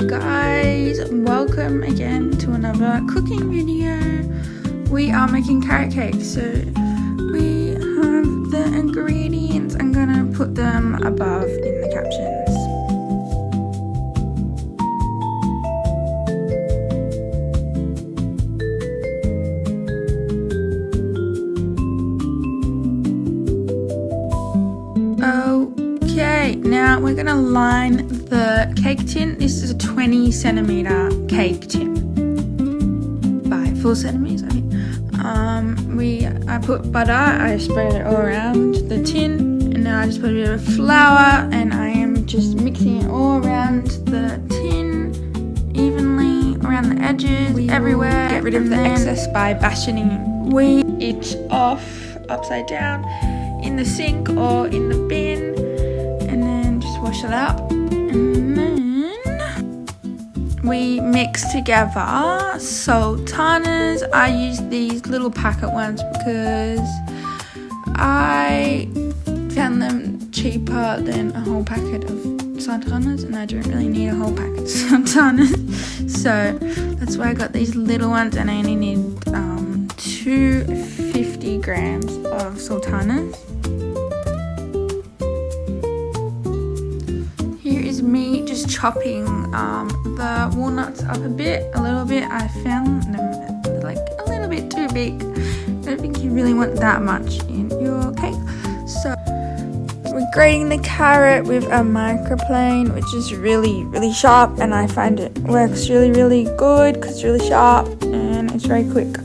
guys, welcome again to another cooking video. We are making carrot cake, so we have the ingredients. I'm gonna put them above in the captions. Okay, now we're gonna line the cake tin. This is a 20 centimeter cake tin by 4 centimeters, I think. I put butter, I spread it all around the tin, and now I just put a bit of flour, and I am just mixing it all around the tin evenly, around the edges, everywhere. Get rid of the excess by bashing it off upside down in the sink or in the bin, and then just wash it up. And then we mix together sultanas. I use these little packet ones because I found them cheaper than a whole packet of sultanas, and I don't really need a whole packet of sultanas, so that's why I got these little ones, and I only need 250 grams of sultanas. Here is me just chopping the walnuts up a little bit. I found them like a little bit too big. I don't think you really want that much in your cake. So we're grating the carrot with a microplane, which is really, really sharp, and I find it works really, really good because it's really sharp and it's very quick.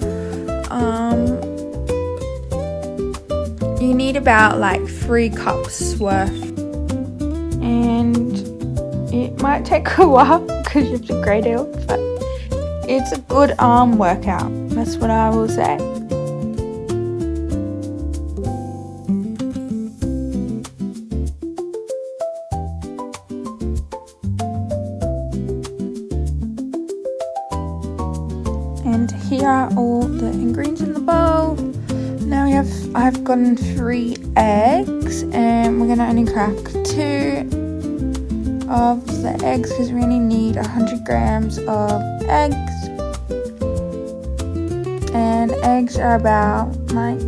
You need about like 3 cups worth, and it might take a while because you have to grate it, but it's a good arm workout. That's what I will say. And here are all the ingredients in the bowl. Now I've gotten 3 eggs, and we're gonna only crack 2 of the eggs because we only need 100 grams of eggs, and eggs are about like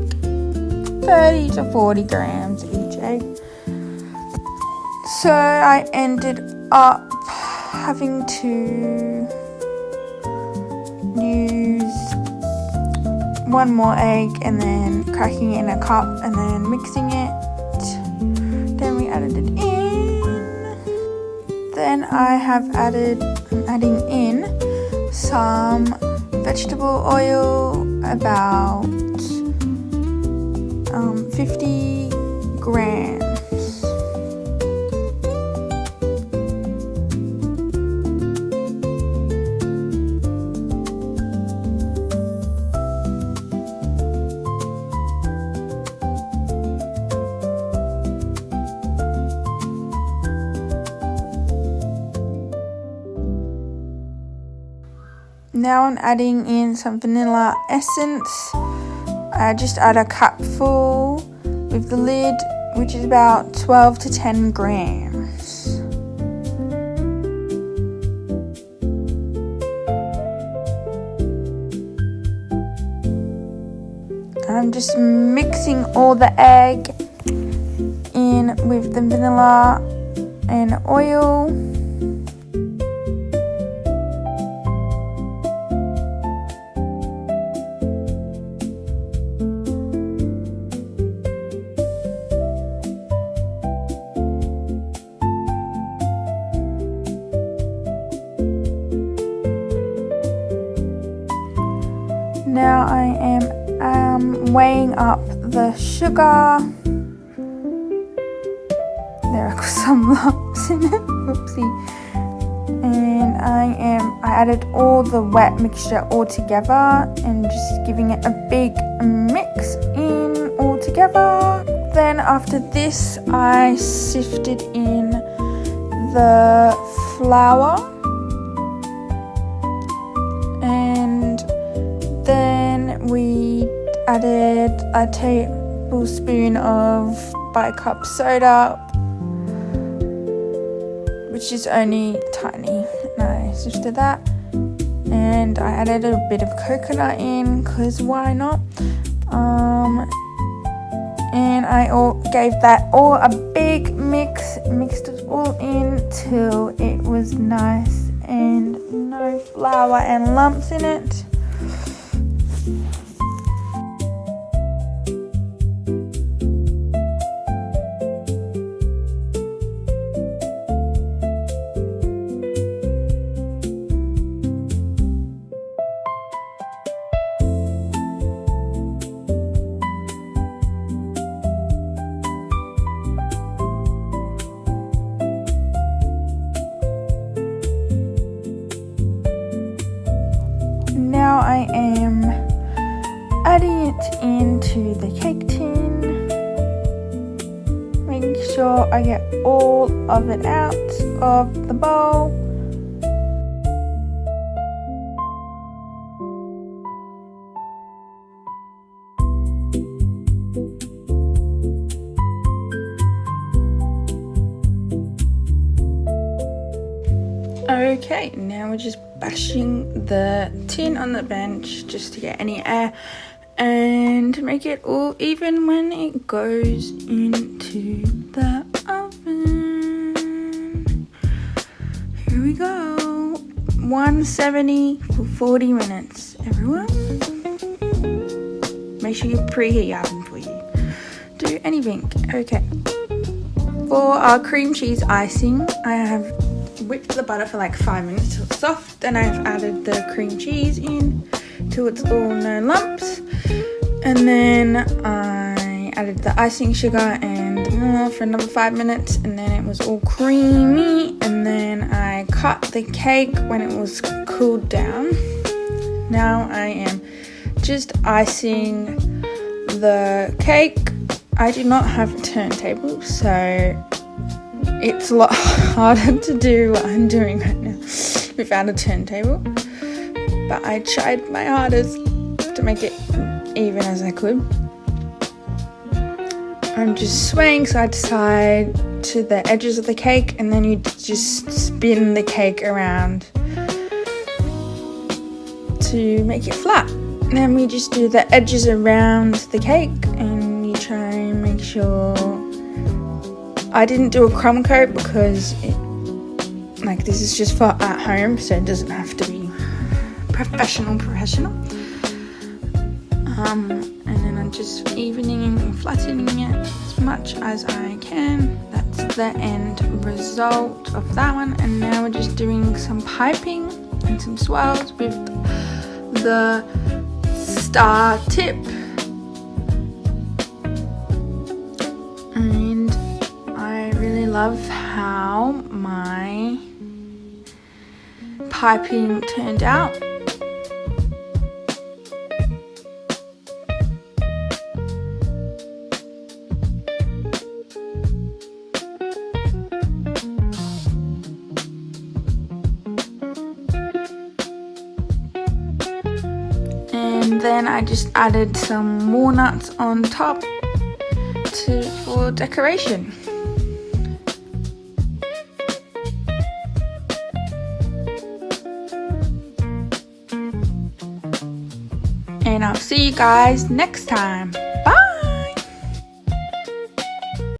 30 to 40 grams each egg. So I ended up having to use 1 more egg and then cracking it in a cup and then mixing it. Then we added it in. Then I'm adding in some vegetable oil, about 50 grams. Now I'm adding in some vanilla essence. I just add a cupful with the lid, which is about 12 to 10 grams. I'm just mixing all the egg in with the vanilla and oil. Now I am weighing up the sugar. There are some lumps in it, whoopsie. And I added all the wet mixture all together and just giving it a big mix in all together. Then after this, I sifted in the flour. Then we added a tablespoon of bicarb soda, which is only tiny, I sifted that, and I added a bit of coconut in, because why not? And I gave that all a big mix, mixed it all in till it was nice and no flour and lumps in it. Now I am adding it into the cake tin, making sure I get all of it out of the bowl. Okay, now we're just bashing the tin on the bench just to get any air and to make it all even when it goes into the oven. Here we go. 170 for 40 minutes, everyone. Make sure you preheat your oven before you do anything. Okay. For our cream cheese icing, I have whipped the butter for like 5 minutes till it's soft. Then I've added the cream cheese in till it's all no lumps. And then I added the icing sugar and vanilla for another 5 minutes. And then it was all creamy. And then I cut the cake when it was cooled down. Now I am just icing the cake. I do not have a turntable, so it's a lot harder to do what I'm doing right now without a turntable, but I tried my hardest to make it even as I could. I'm just swaying side to side to the edges of the cake, and then you just spin the cake around to make it flat. And then we just do the edges around the cake, and you try and make sure. I didn't do a crumb coat because this is just for at home, so it doesn't have to be professional. And then I'm just evening and flattening it as much as I can. That's the end result of that one. And now we're just doing some piping and some swirls with the star tip. And I really love how my piping turned out. And then I just added some walnuts on top for decoration. And I'll see you guys next time.